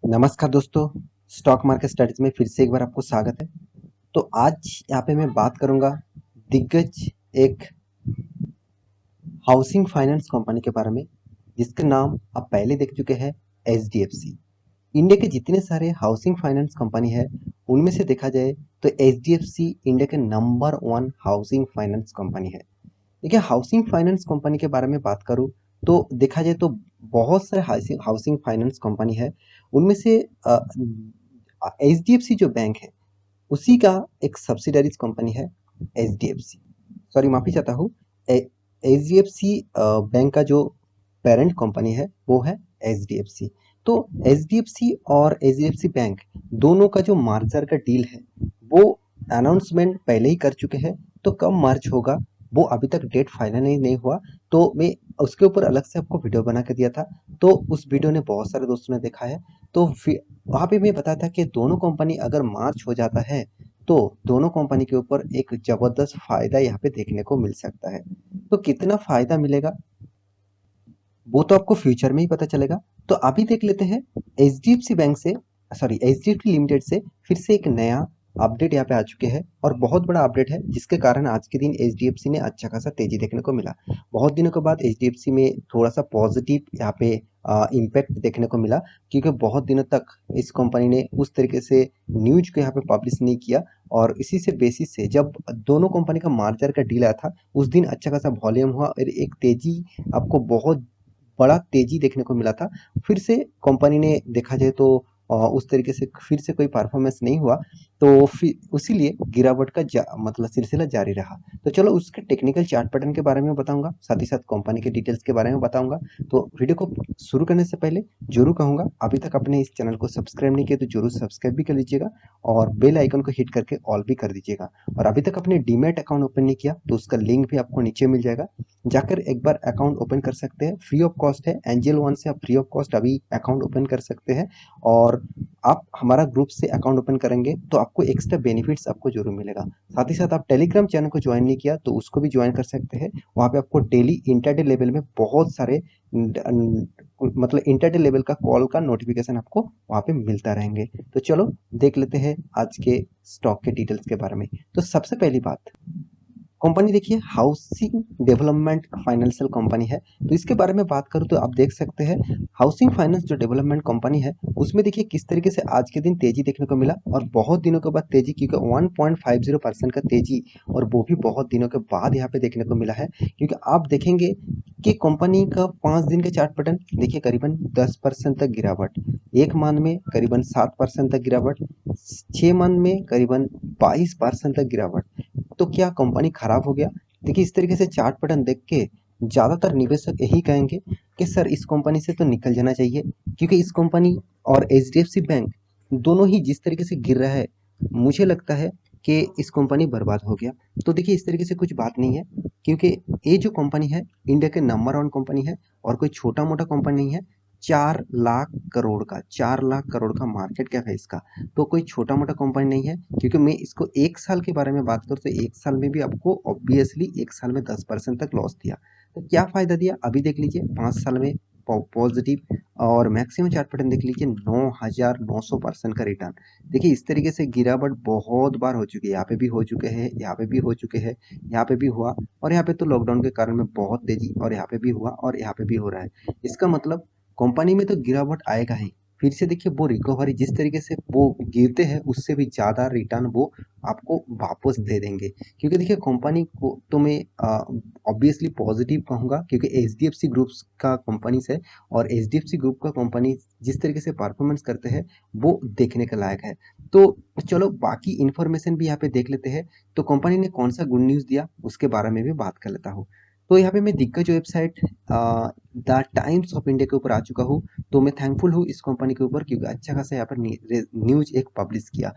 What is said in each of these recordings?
नमस्कार दोस्तों, stock market studies में फिर से एक बार आपको स्वागत है। तो आज यहाँ पे मैं बात करूँगा दिग्गज एक हाउसिंग फाइनेंस कंपनी के बारे में, जिसका नाम आप पहले देख चुके हैं, एचडीएफसी। इंडिया के जितने सारे हाउसिंग फाइनेंस कंपनी है, उनमें से देखा जाए तो एचडीएफसी इंडिया के नंबर 1 हाउसिंग फाइनेंस कंपनी है। देखिए, हाउसिंग फाइनेंस कंपनी के बारे में बात करूँ तो देखा जाए तो बहुत सारे हाउसिंग हाउसिंग फाइनेंस कंपनी है। उनमें से एचडीएफसी जो बैंक है, उसी का एक सब्सिडरीज कंपनी है एचडीएफसी। सॉरी, माफी चाहता हूँ। एचडीएफसी बैंक का जो पेरेंट कंपनी है वो है एचडीएफसी। तो एचडीएफसी और एचडीएफसी बैंक दोनों का जो मार्जर का डील है, वो अनाउंसमेंट पहले ही कर चुके हैं। तो कब मार्च होगा वो अभी तक डेट फाइनल नहीं हुआ। तो मैं उसके ऊपर अलग से आपको वीडियो बना के दिया था, तो उस वीडियो ने बहुत सारे दोस्तों ने देखा है। तो वहाँ पे मैं बताया था कि दोनों कंपनी अगर मार्च हो जाता है तो दोनों कंपनी के ऊपर एक जबरदस्त फायदा यहाँ पे देखने को मिल सकता है। तो कितना फायदा मिलेगा वो तो आपको फ्यूचर में ही पता चलेगा। तो अभी देख लेते हैं एचडीएफसी बैंक से, सॉरी एचडीएफसी लिमिटेड से फिर से एक नया अपडेट यहाँ पे आ चुके हैं, और बहुत बड़ा अपडेट है, जिसके कारण आज के दिन एचडीएफसी ने अच्छा खासा तेजी देखने को मिला। बहुत दिनों के बाद एचडीएफसी में थोड़ा सा पॉजिटिव यहाँ पे इम्पैक्ट देखने को मिला, क्योंकि बहुत दिनों तक इस कंपनी ने उस तरीके से न्यूज को यहाँ पे पब्लिश नहीं किया। और इसी से बेसिस से जब दोनों कंपनी का मार्जर का डील आया था, उस दिन अच्छा खासा वॉल्यूम हुआ और एक तेजी, आपको बहुत बड़ा तेजी देखने को मिला था। फिर से कंपनी ने देखा जाए तो उस तरीके से फिर से कोई परफॉर्मेंस नहीं हुआ, तो फिर इसीलिए गिरावट का मतलब सिलसिला जारी रहा। तो चलो उसके टेक्निकल चार्ट पैटर्न के बारे में बताऊंगा, साथ ही साथ कंपनी के डिटेल्स के बारे में बताऊंगा। तो वीडियो को शुरू करने से पहले जरूर कहूंगा, अभी तक आपने इस चैनल को सब्सक्राइब नहीं किया तो जरूर सब्सक्राइब भी कर लीजिएगा, और बेल आइकन को हिट करके ऑल भी कर दीजिएगा। और अभी तक आपने डीमैट अकाउंट ओपन नहीं किया तो उसका लिंक भी आपको नीचे मिल जाएगा, जाकर एक बार अकाउंट ओपन कर सकते हैं। फ्री ऑफ कॉस्ट है, एंजल वन से आप फ्री ऑफ कॉस्ट अभी अकाउंट ओपन कर सकते हैं। और आप हमारा ग्रुप से अकाउंट ओपन करेंगे तो आपको एक्स्ट्रा बेनिफिट्स आपको जरूर मिलेगा। साथ ही साथ आप टेलीग्राम चैनल को ज्वाइन नहीं किया तो उसको भी ज्वाइन कर सकते हैं। वहाँ पे आपको डेली इंटरडे लेवल में बहुत सारे मतलब इंटरडे लेवल का कॉल का नोटिफिकेशन आपको वहाँ पे मिलता रहेंगे। तो चलो देख लेते हैं आज के स्टॉक के डिटेल्स के बारे में। तो सबसे पहली बात, कंपनी देखिए हाउसिंग डेवलपमेंट फाइनेंशियल कंपनी है। तो इसके बारे में बात करूँ तो आप देख सकते हैं, हाउसिंग फाइनेंस जो डेवलपमेंट कंपनी है, उसमें देखिए किस तरीके से आज के दिन तेजी देखने को मिला, और बहुत दिनों के बाद तेजी, क्योंकि 1.50% का तेजी, और वो भी बहुत दिनों के बाद यहाँ पे देखने को मिला है। क्योंकि आप देखेंगे कि कंपनी का 5 दिन के चार्ट पैटर्न देखिए, करीबन 10% तक गिरावट, एक मंथ में करीबन 7% तक गिरावट, 6 मंथ में करीबन 22% तक गिरावट। तो क्या कंपनी खराब हो गया? देखिए, इस तरीके से चार्ट पैटर्न देख के ज़्यादातर निवेशक यही कहेंगे कि सर इस कंपनी से तो निकल जाना चाहिए, क्योंकि इस कंपनी और एचडीएफसी बैंक दोनों ही जिस तरीके से गिर रहा है, मुझे लगता है कि इस कंपनी बर्बाद हो गया। तो देखिए, इस तरीके से कुछ बात नहीं है, क्योंकि ये जो कंपनी है इंडिया के नंबर 1 कंपनी है, और कोई छोटा मोटा कंपनी नहीं है। 4 लाख करोड़ का मार्केट कैप है इसका। तो कोई छोटा मोटा कंपनी नहीं है। क्योंकि मैं इसको एक साल के बारे में बात करूँ तो एक साल में भी आपको ऑब्वियसली एक साल में 10% तक लॉस दिया। तो क्या फायदा दिया अभी देख लीजिए, 5 साल में पॉजिटिव, और मैक्सिमम चार्ट पैटर्न देख लीजिए, 9,900% का रिटर्न। देखिए, इस तरीके से गिरावट बहुत बार हो चुकी है, यहाँ पे भी हो चुके हैं, यहाँ पे भी हो चुके हैं, यहाँ पे भी हुआ, और यहाँ पे तो लॉकडाउन के कारण में बहुत तेजी, और यहाँ पे भी हुआ, और यहाँ पे भी हो रहा है। इसका मतलब कंपनी में तो गिरावट आएगा ही। फिर से देखिए, वो रिकवरी जिस तरीके से वो गिरते हैं, उससे भी ज़्यादा रिटर्न वो आपको वापस दे देंगे। क्योंकि देखिए, कंपनी को तो मैं ऑब्वियसली पॉजिटिव कहूँगा, क्योंकि एचडीएफसी ग्रुप्स का कंपनीज है, और एचडीएफसी ग्रुप का कंपनी जिस तरीके से परफॉर्मेंस करते हैं वो देखने के लायक है। तो चलो बाकी इन्फॉर्मेशन भी यहाँ पे देख लेते हैं। तो कंपनी ने कौन सा गुड न्यूज़ दिया उसके बारे में भी बात कर लेता हूँ। तो यहाँ पे मैं दिग्गज website the times of India के ऊपर आ चुका हूँ। तो मैं थैंकफुल हूँ इस कंपनी के ऊपर, क्योंकि अच्छा खासा यहाँ पर न्यूज एक पब्लिश किया।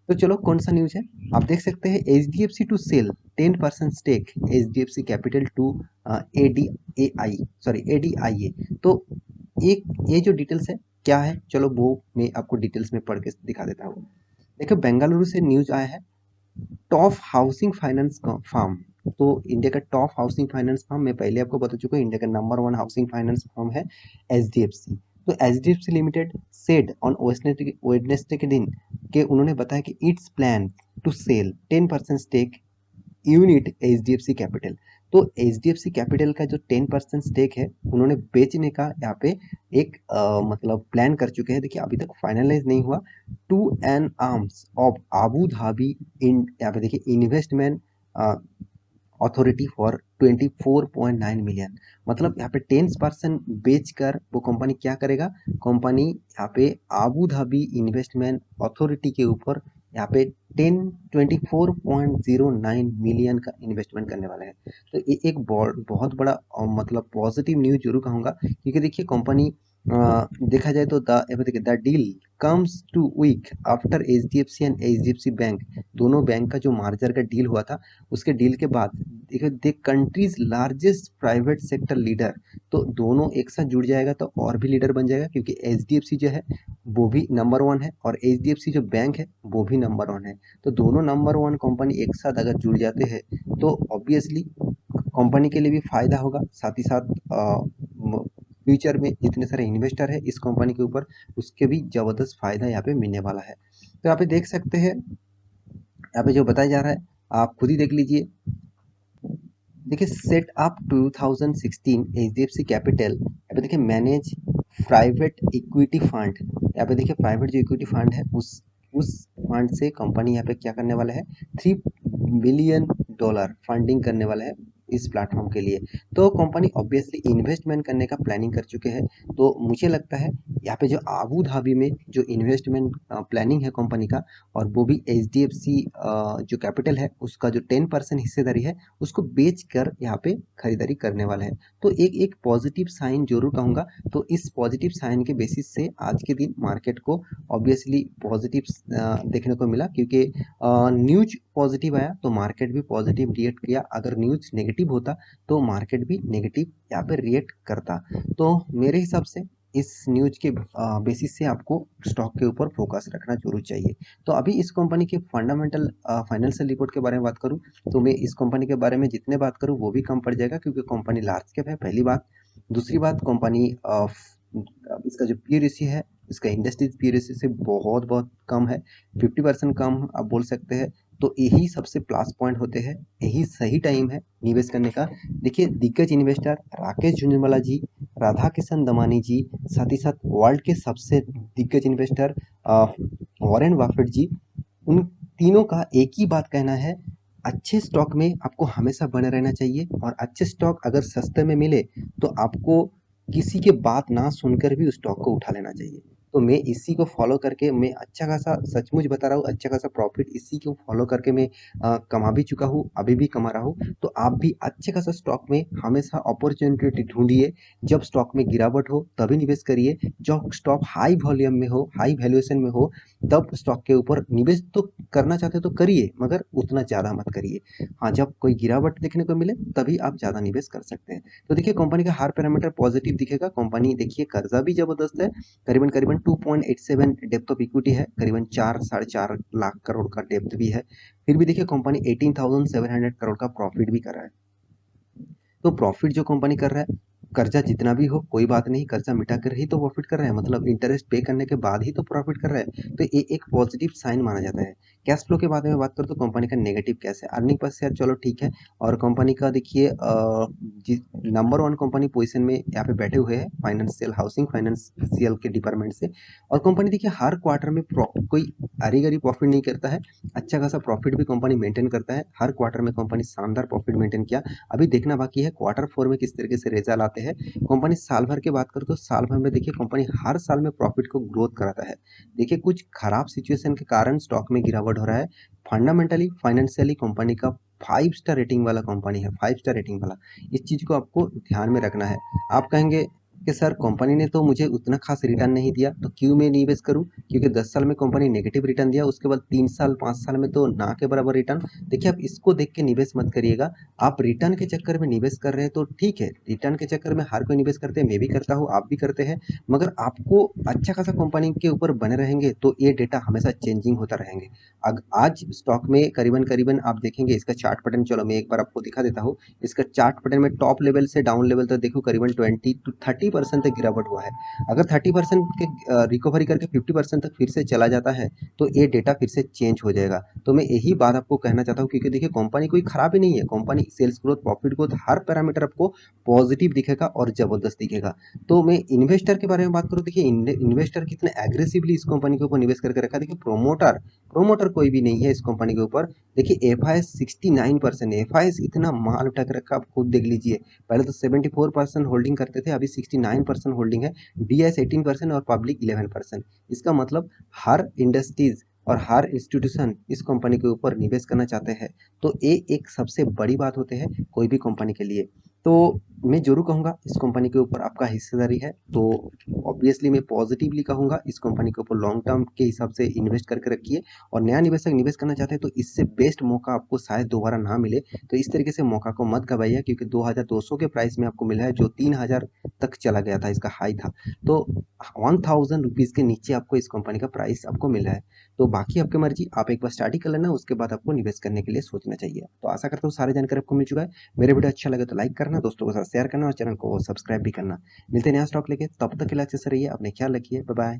तो चलो कौन सा न्यूज है, आप देख सकते हैं, H D F C to sell 10% stake H D F C capital to A D A I, sorry A D I A. तो एक ये जो डिटेल्स है क्या है, चलो वो मैं आपको डिटेल्स में पढ़ के दिखा देता हूँ। देखो, बेंगलुरु से न्यूज आया है, टॉप हाउसिंग फाइनेंस फर्म। तो इंडिया का टॉप हाउसिंग फाइनेंस फर्म मैं पहले आपको बता चुका हूँ, इंडिया का नंबर 1 हाउसिंग फाइनेंस फर्म है एचडीएफसी। तो HDFC limited said on Wednesday के दिन के उन्होंने बताया कि it's plan to sell 10% stake unit HDFC capital. तो एचडीएफसी कैपिटल का जो 10% स्टेक है उन्होंने बेचने का यहाँ पे एक मतलब प्लान कर चुके हैं। देखिए अभी तक फाइनलाइज नहीं हुआ। To an arms of Abu Dhabi in, यहाँ पे देखिए इन्वेस्टमेंट अथॉरिटी फॉर 24.9 मिलियन। मतलब यहाँ पे 10% बेचकर वो कंपनी क्या करेगा, कंपनी यहाँ पे आबू धाबी इन्वेस्टमेंट अथॉरिटी के ऊपर यहाँ पे 24.09 मिलियन का इन्वेस्टमेंट करने वाला है। तो ये एक बहुत बड़ा मतलब पॉजिटिव न्यूज जरूर कहूँगा, क्योंकि देखिए कंपनी देखा जाए तो the deal comes two week after HDFC and HDFC bank, दोनों बैंक का जो मार्जर का डील हुआ था उसके डील के बाद देखिए the countries largest private sector leader, तो दोनों एक साथ जुड़ जाएगा तो और भी लीडर बन जाएगा, क्योंकि एचडीएफसी जो है वो भी नंबर 1 है और एचडीएफसी जो बैंक है वो भी नंबर 1 है। तो दोनों नंबर 1 कंपनी एक साथ अगर जुड़ जाते हैं तो ऑब्वियसली कंपनी के लिए भी फायदा होगा, साथ ही साथ फ्यूचर में जितने सारे इन्वेस्टर है इस कंपनी के ऊपर उसके भी जबरदस्त फायदा यहाँ पे मिलने वाला है। तो यहाँ पे देख सकते हैं, यहाँ पे जो बताया जा रहा है आप खुद ही देख लीजिए। देखिए सेट अप 2016 एचडीएफसी कैपिटल, यहाँ पे देखिए मैनेज प्राइवेट इक्विटी फंड, यहाँ पे देखिए प्राइवेट जो इक्विटी फंड है उस फंड से कंपनी यहाँ पे क्या करने वाला है, $3 बिलियन फंडिंग करने वाला है इस प्लेटफॉर्म के लिए। तो कंपनी ऑब्वियसली इन्वेस्टमेंट करने का प्लानिंग कर चुके हैं। तो मुझे लगता है यहाँ पे जो आबू धाबी में जो इन्वेस्टमेंट प्लानिंग है कंपनी का, और वो भी एचडीएफसी जो कैपिटल है उसका जो 10% हिस्सेदारी है उसको बेच कर यहाँ पे खरीदारी करने वाला है। तो एक पॉजिटिव साइन जरूर कहूँगा। तो इस पॉजिटिव साइन के बेसिस से आज के दिन मार्केट को ऑब्वियसली पॉजिटिव देखने को मिला, क्योंकि न्यूज पॉजिटिव आया तो मार्केट भी पॉजिटिव रिएक्ट किया, अगर न्यूज नेगेटिव होता तो मार्केट भी नेगेटिव यहाँ पे रिएक्ट करता। तो मेरे हिसाब से इस न्यूज के बेसिस से आपको स्टॉक के ऊपर फोकस रखना जरूर चाहिए। तो अभी इस कंपनी के फंडामेंटल फाइनेंशियल रिपोर्ट के बारे में बात करूं तो मैं इस कंपनी के बारे में जितने बात करूं वो भी कम पड़ जाएगा, क्योंकि कंपनी लार्ज कैप है, पहली बात। दूसरी बात, कंपनी इसका जो पी रेशियो है इसका इंडस्ट्रीज पी रेशियो से बहुत बहुत कम है, 50% कम आप बोल सकते हैं। तो यही सबसे प्लस पॉइंट होते हैं, यही सही टाइम है निवेश करने का। देखिए दिग्गज इन्वेस्टर राकेश झुंझुनवाला जी, राधा किशन दमानी जी, साथ ही साथ वर्ल्ड के सबसे दिग्गज इन्वेस्टर वॉरेन बफेट जी, उन तीनों का एक ही बात कहना है, अच्छे स्टॉक में आपको हमेशा बने रहना चाहिए, और अच्छे स्टॉक अगर सस्ते में मिले तो आपको किसी के बात ना सुनकर भी उस स्टॉक को उठा लेना चाहिए। तो मैं इसी को फॉलो करके मैं अच्छा खासा, सचमुच बता रहा हूँ, अच्छा खासा प्रॉफिट इसी को फॉलो करके मैं कमा भी चुका हूँ, अभी भी कमा रहा हूँ। तो आप भी अच्छे खासा स्टॉक में हमेशा अपॉर्चुनिटी ढूंढिए, जब स्टॉक में गिरावट हो तभी निवेश करिए, जब स्टॉक हाई वॉल्यूम में हो, हाई वैल्यूएशन में हो, तब स्टॉक के ऊपर निवेश तो करना चाहते हो तो करिए, मगर उतना ज़्यादा मत करिए। हाँ, जब कोई गिरावट देखने को मिले तभी आप ज़्यादा निवेश कर सकते हैं। तो देखिए कंपनी का हर पैरामीटर पॉजिटिव दिखेगा। कंपनी देखिए कर्जा भी जबरदस्त है, करीबन करीबन 2.87 डेप्थ ऑफ इक्विटी है, करीबन 4 साढ़े 4 लाख करोड़ का डेप्थ भी है। फिर भी देखिए कंपनी 18,700 करोड़ का प्रॉफिट भी कर रहा है। तो प्रॉफिट जो कंपनी कर रहा है, कर्जा जितना भी हो कोई बात नहीं, कर्जा मिटा कर ही तो प्रॉफिट कर रहा है, मतलब इंटरेस्ट पे करने के बाद ही तो प्रॉफिट कर रहा है। तो ये एक पॉजिटिव साइन माना जाता है। कैश फ्लो के बारे में बात करूँ तो कंपनी का नेगेटिव कैश है, अर्निंग पर शेयर चलो ठीक है, और कंपनी का देखिए नंबर 1 कंपनी पोजीशन में यहाँ पे बैठे हुए हैं फाइनेंशियल हाउसिंग फाइनेंशियल के डिपार्टमेंट से। और कंपनी देखिए हर क्वार्टर में कोई अरी गरी प्रॉफिट नहीं करता है, अच्छा खासा प्रॉफिट भी कंपनी मेंटेन करता है। हर क्वार्टर में कंपनी शानदार प्रॉफिट मेंटेन किया। अभी देखना बाकी है क्वार्टर 4 में किस तरीके से रिजल्ट आते हैं। कंपनी साल भर की बात करो तो साल भर में देखिए कंपनी हर साल में प्रॉफिट को ग्रोथ कराता है। देखिए कुछ खराब सिचुएशन के कारण स्टॉक में गिरावट हो रहा है, फंडामेंटली फाइनेंशियली कंपनी का 5 स्टार रेटिंग वाला कंपनी है, 5 स्टार रेटिंग वाला। इस चीज को आपको ध्यान में रखना है। आप कहेंगे कि सर कंपनी ने तो मुझे उतना खास रिटर्न नहीं दिया तो क्यों मैं निवेश करूं, क्योंकि 10 साल में कंपनी नेगेटिव रिटर्न दिया, उसके बाद 3 साल 5 साल में तो ना के बराबर रिटर्न। देखिए आप इसको देख के निवेश मत करिएगा। आप रिटर्न के चक्कर में निवेश कर रहे हैं तो ठीक है, रिटर्न के चक्कर में हर कोई निवेश करते हैं, मैं भी करता हूँ, आप भी करते हैं, मगर आपको अच्छा खासा कंपनी के ऊपर बने रहेंगे तो ये डेटा हमेशा चेंजिंग होता रहेंगे। आज स्टॉक में करीबन करीबन आप देखेंगे इसका चार्ट पैटर्न, चलो मैं एक बार आपको दिखा देता हूँ। इसका चार्ट पैटर्न में टॉप लेवल से डाउन लेवल तक देखो करीबन 20 to 30% तक गिरावट हुआ है। अगर 30% के रिकवरी करके 50% तक फिर से चला जाता है तो ये डेटा फिर से चेंज हो जाएगा। तो मैं यही बात आपको कहना चाहता हूँ, क्योंकि देखिए कंपनी कोई खराब ही नहीं है, company sales growth, profit growth, हर पैरामीटर आपको पॉजिटिव दिखेगा और जबरदस्त दिखेगा। तो मैं इन्वेस्टर के बारे में बात करूँ, देखिए इन्वेस्टर कितने एग्रेसिवली इस कंपनी के ऊपर निवेश करके रखा है। देखिए प्रोमोटर कोई भी नहीं है इस कंपनी के ऊपर। देखिए FIS 69%, FIS इतना माल उठा के रखा, आप खुद देख लीजिए। पहले तो 74% होल्डिंग करते थे, अभी 69% होल्डिंग है। BS 18% और पब्लिक 11%। इसका मतलब हर इंडस्ट्रीज और हर इंस्टीट्यूशन इस कंपनी के ऊपर निवेश करना चाहते हैं। तो ये एक सबसे बड़ी बात होती है कोई भी कंपनी के लिए। तो मैं जरूर कहूँगा इस कंपनी के ऊपर आपका हिस्सेदारी है, तो ऑब्वियसली मैं पॉजिटिवली कहूँगा इस कंपनी के ऊपर लॉन्ग टर्म के हिसाब से इन्वेस्ट करके रखिए। और नया निवेशक निवेश करना चाहते हैं तो इससे बेस्ट मौका आपको शायद दोबारा ना मिले, तो इस तरीके से मौका को मत गवाइए, क्योंकि 2200 के प्राइस में आपको मिला है, जो 3000 तक चला गया था, इसका हाई था। तो 1000 रुपीज़ के नीचे आपको इस कंपनी का प्राइस आपको मिला है। तो बाकी आपकी मर्जी, आप एक बार स्टडी कर लेना, उसके बाद आपको निवेश करने के लिए सोचना चाहिए। तो आशा करता हूँ सारी जानकारी आपको मिल चुका है। मेरे वीडियो अच्छा लगे तो लाइक करना, दोस्तों के साथ शेयर करना और चैनल को सब्सक्राइब भी करना। मिलते हैं नया स्टॉक लेके, तब तक के लिए अच्छे से रहिए, अपने ख्याल रखिए, बाय बाय।